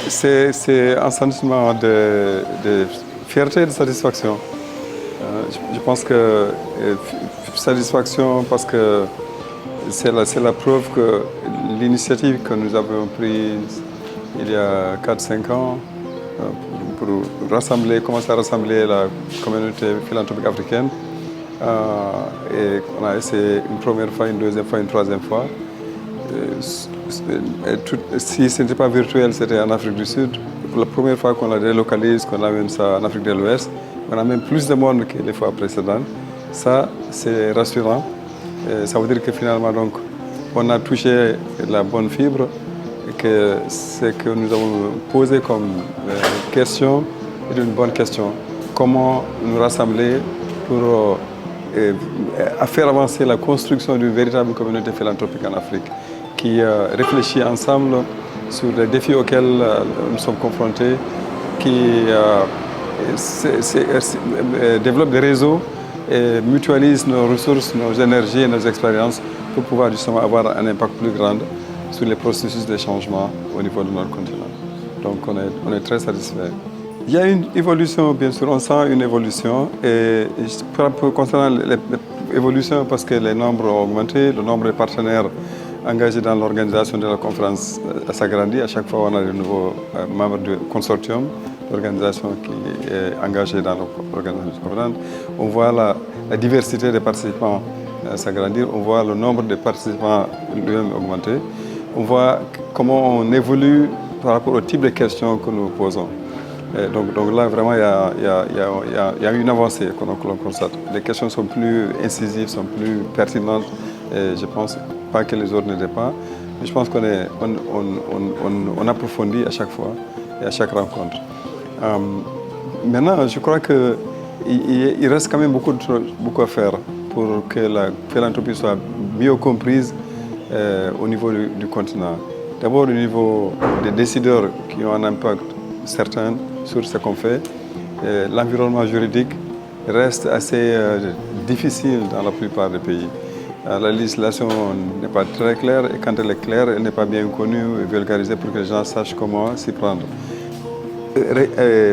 C'est un sentiment de fierté et de satisfaction. Je pense que satisfaction parce que c'est la preuve que l'initiative que nous avons prise il y a 4 5 ans pour rassembler, commencer à rassembler la communauté philanthropique africaine. Et on a essayé une première fois, une deuxième fois, une troisième fois. Si ce n'était pas virtuel, c'était en Afrique du Sud. Pour la première fois qu'on la délocalise, qu'on amène ça en Afrique de l'Ouest, on a même plus de monde que les fois précédentes. Ça, c'est rassurant. Ça veut dire que finalement, donc, on a touché la bonne fibre et que ce que nous avons posé comme question est une bonne question. Comment nous rassembler pour faire avancer la construction d'une véritable communauté philanthropique en Afrique qui réfléchit ensemble sur les défis auxquels nous sommes confrontés, qui développe des réseaux et mutualise nos ressources, nos énergies et nos expériences pour pouvoir justement avoir un impact plus grand sur les processus de changement au niveau de notre continent. Donc on est très satisfait. Il y a une évolution, bien sûr, on sent une évolution. Et concernant l'évolution, parce que les nombres ont augmenté, le nombre de partenaires engagés dans l'organisation de la conférence s'agrandit. À chaque fois, on a de nouveaux membres du consortium, l'organisation qui est engagée dans l'organisation de la conférence. On voit la diversité des participants s'agrandir, on voit le nombre de participants lui-même augmenter. On voit comment on évolue par rapport au type de questions que nous posons. Donc là, vraiment, il y a une avancée que l'on constate. Les questions sont plus incisives, sont plus pertinentes. Et je pense pas que les autres n'étaient pas. Mais je pense qu'on approfondit à chaque fois et à chaque rencontre. Maintenant, je crois qu'il reste quand même beaucoup à faire pour que la philanthropie soit mieux comprise au niveau du continent. D'abord, au niveau des décideurs qui ont un impact certain sur ce qu'on fait. L'environnement juridique reste assez difficile dans la plupart des pays. La législation n'est pas très claire et quand elle est claire, elle n'est pas bien connue et vulgarisée pour que les gens sachent comment s'y prendre.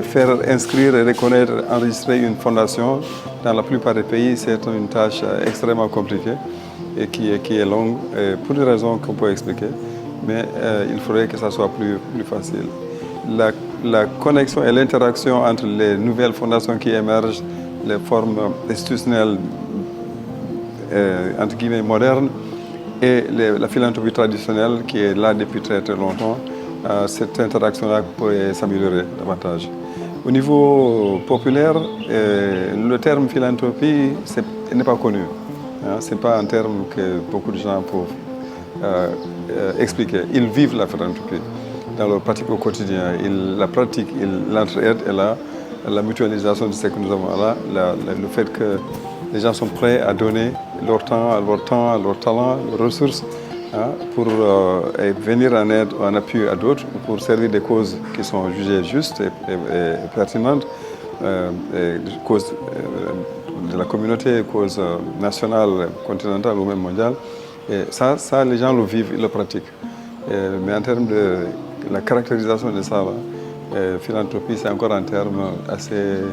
Faire inscrire, reconnaître, enregistrer une fondation dans la plupart des pays, c'est une tâche extrêmement compliquée et qui est longue pour des raisons qu'on peut expliquer, mais il faudrait que ça soit plus facile. La connexion et l'interaction entre les nouvelles fondations qui émergent, les formes institutionnelles entre guillemets modernes et la philanthropie traditionnelle qui est là depuis très très longtemps, cette interaction-là pourrait s'améliorer davantage. Au niveau populaire, le terme philanthropie n'est pas connu. Ce n'est pas un terme que beaucoup de gens peuvent expliquer. Ils vivent la philanthropie dans leur pratique au quotidien. Ils la pratiquent, l'entraide est là, la mutualisation de ce que nous avons là, le fait que les gens sont prêts à donner leur temps, leur talent, leurs ressources pour venir en aide ou en appui à d'autres, pour servir des causes qui sont jugées justes et pertinentes, causes de la communauté, causes nationales, continentales ou même mondiales. Et ça, les gens le vivent, ils le pratiquent. Mais en termes de la caractérisation de ça, philanthropie, c'est encore un terme assez,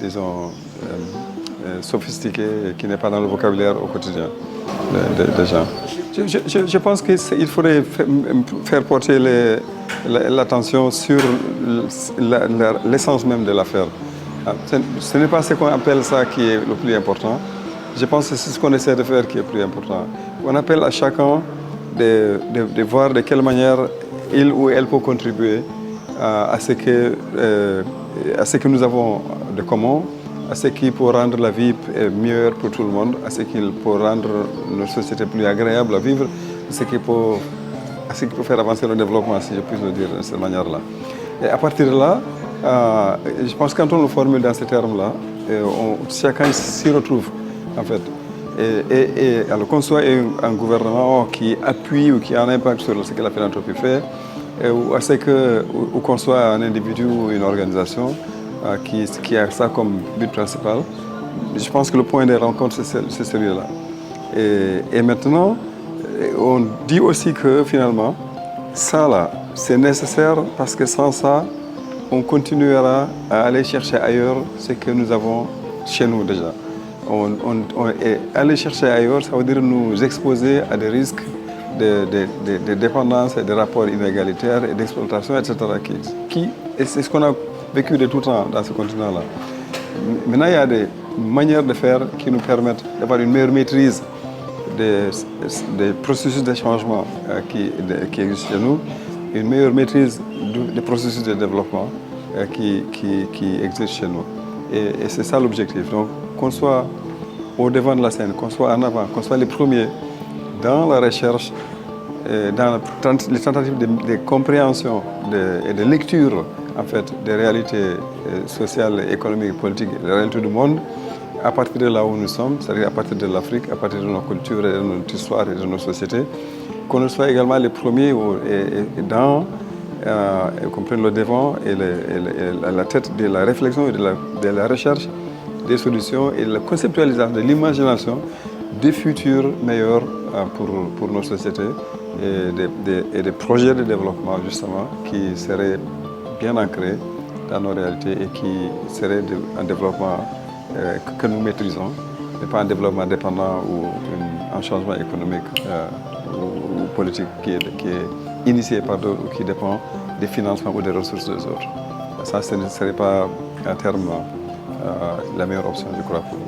disons, sophistiqué et qui n'est pas dans le vocabulaire au quotidien des gens. Je pense qu'il faudrait faire porter l'attention sur l'essence même de l'affaire. Ce n'est pas ce qu'on appelle ça qui est le plus important. Je pense que c'est ce qu'on essaie de faire qui est le plus important. On appelle à chacun de voir de quelle manière il ou elle peut contribuer à ce que nous avons de commun, à ce qui peut rendre la vie meilleure pour tout le monde, à ce qui peut rendre notre société plus agréable à vivre, à ce qui peut faire avancer le développement, si je puis le dire de cette manière-là. Et à partir de là, je pense que quand on le formule dans ces termes-là, chacun s'y retrouve, en fait. Et alors qu'on soit un gouvernement qui appuie ou qui a un impact sur ce que la philanthropie fait, ou qu'on soit un individu ou une organisation qui a ça comme but principal, je pense que le point de rencontre, c'est celui-là. Et maintenant, on dit aussi que finalement, ça là, c'est nécessaire parce que sans ça, on continuera à aller chercher ailleurs ce que nous avons chez nous déjà. Et aller chercher ailleurs, ça veut dire nous exposer à des risques de dépendance et de rapports inégalitaires et d'exploitation, etc. Et c'est ce qu'on a vécu de tout temps dans ce continent-là. Maintenant, il y a des manières de faire qui nous permettent d'avoir une meilleure maîtrise des processus de changement qui existent chez nous, une meilleure maîtrise des processus de développement qui existent chez nous. Et c'est ça l'objectif. Donc, qu'on soit au devant de la scène, qu'on soit en avant, qu'on soit les premiers dans la recherche, dans les tentatives de compréhension et de lecture en fait, des réalités sociales, économiques, politiques, des réalités du monde, à partir de là où nous sommes, c'est-à-dire à partir de l'Afrique, à partir de nos cultures, et de notre histoire et de nos sociétés, qu'on soit également les premiers qu'on prenne le devant et la tête de la réflexion et de la recherche des solutions et de la conceptualisation, de l'imagination des futurs meilleurs pour nos sociétés et des projets de développement justement qui seraient bien ancrés dans nos réalités et qui seraient un développement que nous maîtrisons, mais pas un développement dépendant ou un changement économique ou politique qui est initié par d'autres ou qui dépend des financements ou des ressources des autres. Ça, ce ne serait pas à terme la meilleure option, je crois, pour nous.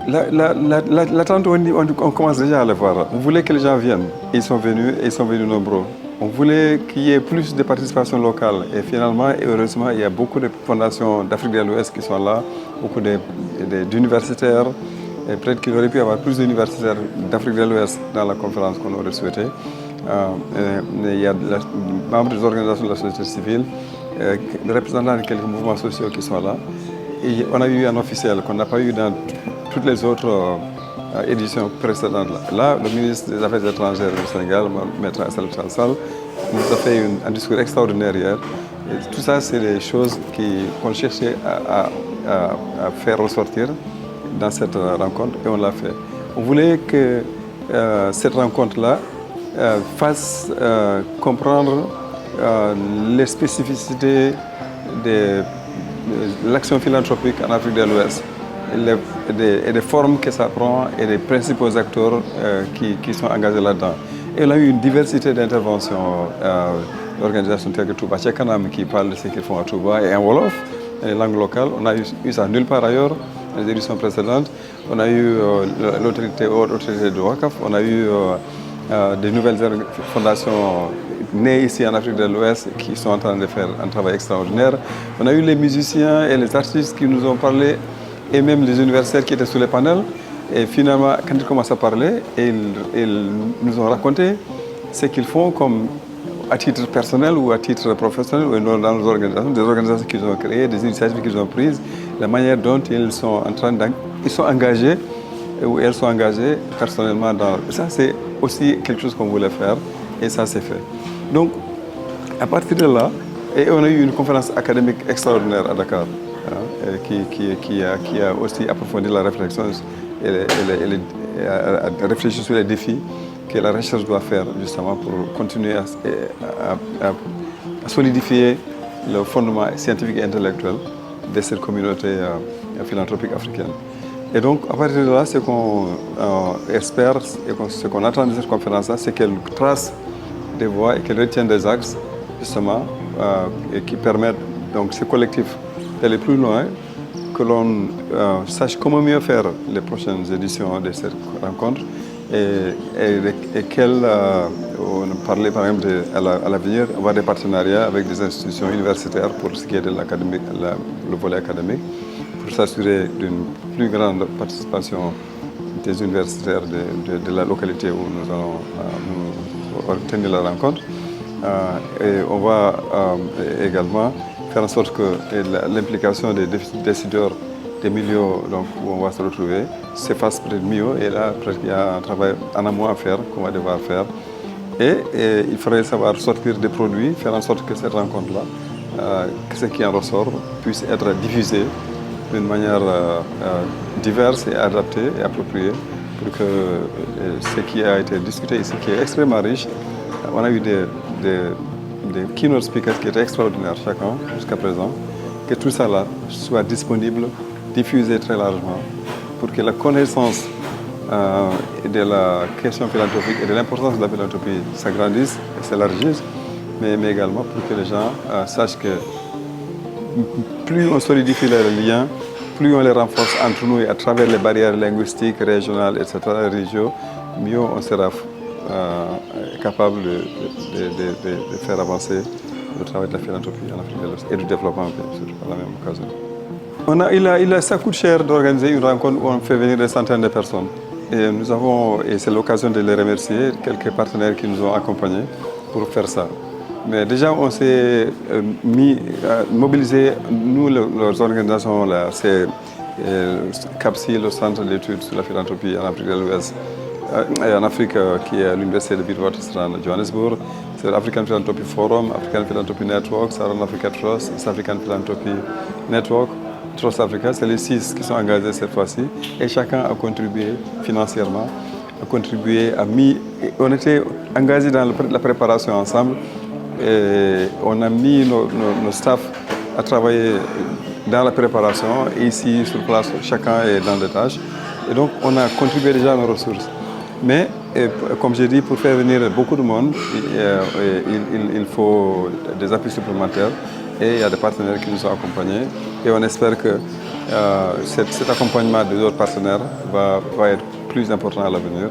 L'attente, on commence déjà à le voir. On voulait que les gens viennent. Ils sont venus et ils sont venus nombreux. On voulait qu'il y ait plus de participation locale. Et finalement, et heureusement, il y a beaucoup de fondations d'Afrique de l'Ouest qui sont là, beaucoup d'universitaires. Et peut-être qu'il aurait pu y avoir plus d'universitaires d'Afrique de l'Ouest dans la conférence qu'on aurait souhaité. Il y a des membres des organisations de la société civile, des représentants de quelques mouvements sociaux qui sont là. Et on a eu un officiel qu'on n'a pas eu dans toutes les autres éditions précédentes. Là, le ministre des Affaires étrangères du Sénégal, Maître Assal Chansal, nous a fait un discours extraordinaire hier. Et tout ça, c'est des choses qu'on cherchait à faire ressortir dans cette rencontre et on l'a fait. On voulait que cette rencontre-là fasse comprendre les spécificités de l'action philanthropique en Afrique de l'Ouest et des formes que ça prend et des principaux acteurs qui sont engagés là-dedans. Et on a eu une diversité d'interventions d'organisations telles que Touba Tchekanam qui parlent de ce qu'ils font à Touba et en Wolof, les langues locales. On a eu ça nulle part ailleurs dans les éditions précédentes. On a eu l'autorité de Wakaf, on a eu des nouvelles fondations nées ici en Afrique de l'Ouest qui sont en train de faire un travail extraordinaire. On a eu les musiciens et les artistes qui nous ont parlé et même les universitaires qui étaient sous les panels. Et finalement, quand ils commencent à parler, ils nous ont raconté ce qu'ils font comme à titre personnel ou à titre professionnel ou dans nos organisations, des organisations qu'ils ont créées, des initiatives qu'ils ont prises, la manière dont ils sont engagés ou elles sont engagées personnellement dans... Ça, c'est aussi quelque chose qu'on voulait faire et ça s'est fait. Donc, à partir de là, et on a eu une conférence académique extraordinaire à Dakar qui a aussi approfondi la réflexion et à réfléchir sur les défis que la recherche doit faire justement pour continuer à solidifier le fondement scientifique et intellectuel de cette communauté philanthropique africaine. Et donc, à partir de là, ce qu'on espère et ce qu'on attend de cette conférence-là, c'est qu'elle trace des voies et qu'elle retienne des axes, justement, et qui permettent donc ces collectifs d'aller plus loin, que l'on sache comment mieux faire les prochaines éditions de cette rencontre et qu'elle, on parlait par exemple à l'avenir, avoir des partenariats avec des institutions universitaires pour ce qui est de l'académique, le volet académique, pour s'assurer d'une plus grande participation des universitaires de la localité où nous allons tenir la rencontre. Et on va également faire en sorte que l'implication des décideurs des milieux donc, où on va se retrouver se fasse peut-être mieux. Et là, peut-être qu'il y a un travail en amont à faire, qu'on va devoir faire. Et il faudrait savoir sortir des produits, faire en sorte que cette rencontre-là, que ce qui en ressort, puisse être diffusé d'une manière diverse et adaptée et appropriée pour que ce qui a été discuté ici, qui est extrêmement riche, on a eu des des keynote speakers qui étaient extraordinaires chacun jusqu'à présent, que tout ça là soit disponible, diffusé très largement, pour que la connaissance de la question philanthropique et de l'importance de la philanthropie s'agrandisse et s'élargisse, mais également pour que les gens sachent que plus on solidifie les liens, plus on les renforce entre nous et à travers les barrières linguistiques, régionales, etc., religieuses, mieux on sera capable de faire avancer le travail de la philanthropie en Afrique de l'Ouest et du développement, bien sûr, par la même occasion. Ça coûte cher d'organiser une rencontre où on fait venir des centaines de personnes. Et c'est l'occasion de les remercier, quelques partenaires qui nous ont accompagnés pour faire ça. Mais déjà, on s'est mobilisé, nous, les organisations, là, c'est CAPSI, le Centre d'études sur la philanthropie en Afrique de l'Ouest, en Afrique, qui est à l'Université de Witwatersrand à Johannesburg, c'est l'African Philanthropy Forum, African Philanthropy Network, Saharan Africa Trust, East African Philanthropy Network, Trust Africa, c'est les 6 qui sont engagés cette fois-ci, et chacun a contribué financièrement, on était engagés dans la préparation ensemble, et on a mis nos staffs à travailler dans la préparation, et ici sur place, chacun est dans des tâches, et donc on a contribué déjà à nos ressources. Mais, comme j'ai dit, pour faire venir beaucoup de monde, il faut des appuis supplémentaires et il y a des partenaires qui nous ont accompagnés. Et on espère que cet accompagnement des autres partenaires va être plus important à l'avenir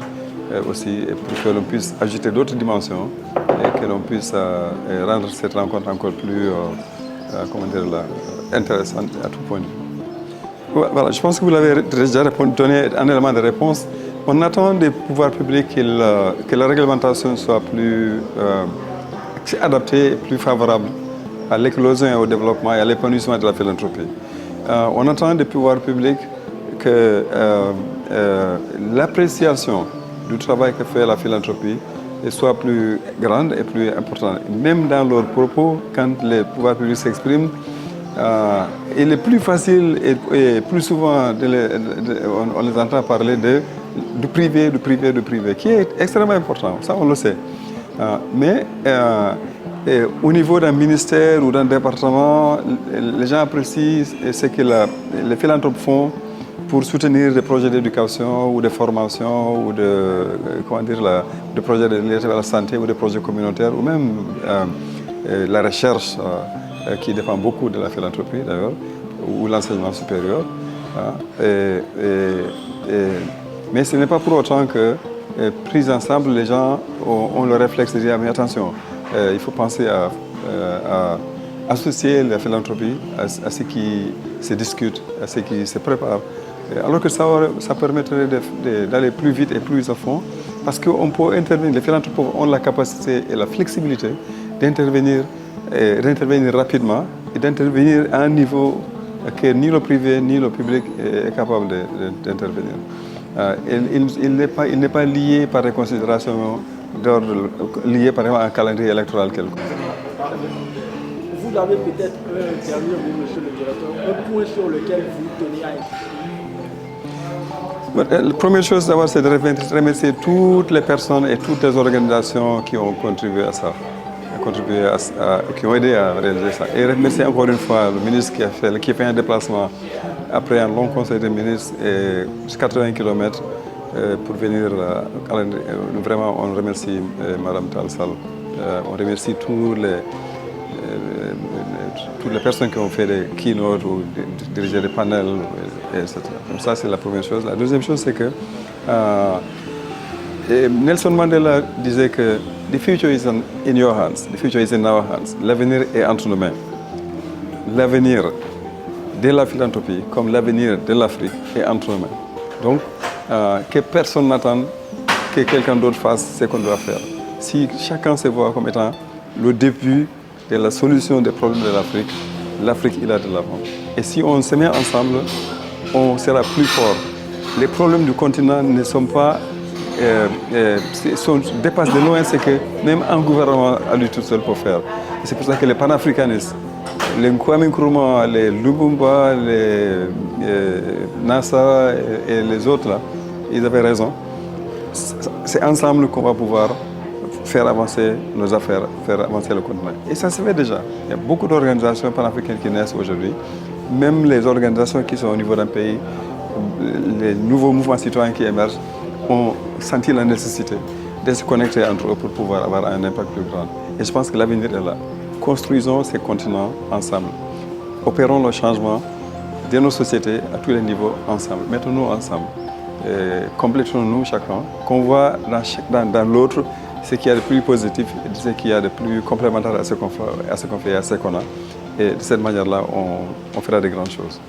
aussi, pour que l'on puisse ajouter d'autres dimensions et que l'on puisse rendre cette rencontre encore plus intéressante à tout point de vue. Voilà, je pense que vous l'avez déjà donné un élément de réponse. On attend des pouvoirs publics que la réglementation soit plus adaptée et plus favorable à l'éclosion et au développement et à l'épanouissement de la philanthropie. On attend des pouvoirs publics que l'appréciation du travail que fait la philanthropie soit plus grande et plus importante. Même dans leurs propos, quand les pouvoirs publics s'expriment, il est plus facile et plus souvent, on les entend parler du privé, qui est extrêmement important, ça on le sait. Mais au niveau d'un ministère ou d'un département, les gens apprécient ce que les philanthropes font pour soutenir des projets d'éducation ou de formation ou des projets de la santé ou des projets communautaires ou même la recherche qui dépend beaucoup de la philanthropie d'ailleurs, ou l'enseignement supérieur. Mais ce n'est pas pour autant que, pris ensemble, les gens ont le réflexe de dire mais attention, il faut penser à associer la philanthropie à ce qui se discute, à ce qui se prépare. Alors que ça permettrait d'aller plus vite et plus à fond, parce qu'on peut intervenir, les philanthropes ont la capacité et la flexibilité d'intervenir rapidement et d'intervenir à un niveau que ni le privé ni le public est capable d'intervenir. Il n'est pas lié par des considérations liées par exemple à un calendrier électoral quelconque. Vous avez peut-être un dernier mot, monsieur le directeur, un point sur lequel vous tenez à insister. La première chose d'abord, c'est de remercier toutes les personnes et toutes les organisations qui ont contribué à ça, qui ont aidé à réaliser ça. Et remercier encore une fois le ministre qui a fait un déplacement après un long conseil des ministres et 80 km pour venir. Vraiment, on remercie Mme Talsal. On remercie toutes les personnes qui ont fait des keynotes ou dirigé des panels, etc. Donc ça, c'est la première chose. La deuxième chose, c'est que Nelson Mandela disait que the future is in your hands, the future is in our hands. L'avenir est entre nos mains. L'avenir de la philanthropie, comme l'avenir de l'Afrique, est entre nos mains. Donc, que personne n'attende que quelqu'un d'autre fasse ce qu'on doit faire. Si chacun se voit comme étant le début de la solution des problèmes de l'Afrique, l'Afrique ira de l'avant. Et si on se met ensemble, on sera plus fort. Les problèmes du continent ne sont pas, dépassent de loin ce que même un gouvernement à lui tout seul peut faire. C'est pour ça que les panafricanistes, les Kwame Nkrumah, les Lumumba, les NASA et les autres, là, ils avaient raison. C'est ensemble qu'on va pouvoir faire avancer nos affaires, faire avancer le continent. Et ça se fait déjà. Il y a beaucoup d'organisations panafricaines qui naissent aujourd'hui. Même les organisations qui sont au niveau d'un pays, les nouveaux mouvements citoyens qui émergent, ont senti la nécessité de se connecter entre eux pour pouvoir avoir un impact plus grand. Et je pense que l'avenir est là. Construisons ces continents ensemble. Opérons le changement de nos sociétés à tous les niveaux ensemble. Mettons-nous ensemble. Complétons-nous chacun. Qu'on voit dans l'autre ce qu'il y a de plus positif et ce qu'il y a de plus complémentaire à ce qu'on fait et à ce qu'on a. Et de cette manière-là, on fera de grandes choses.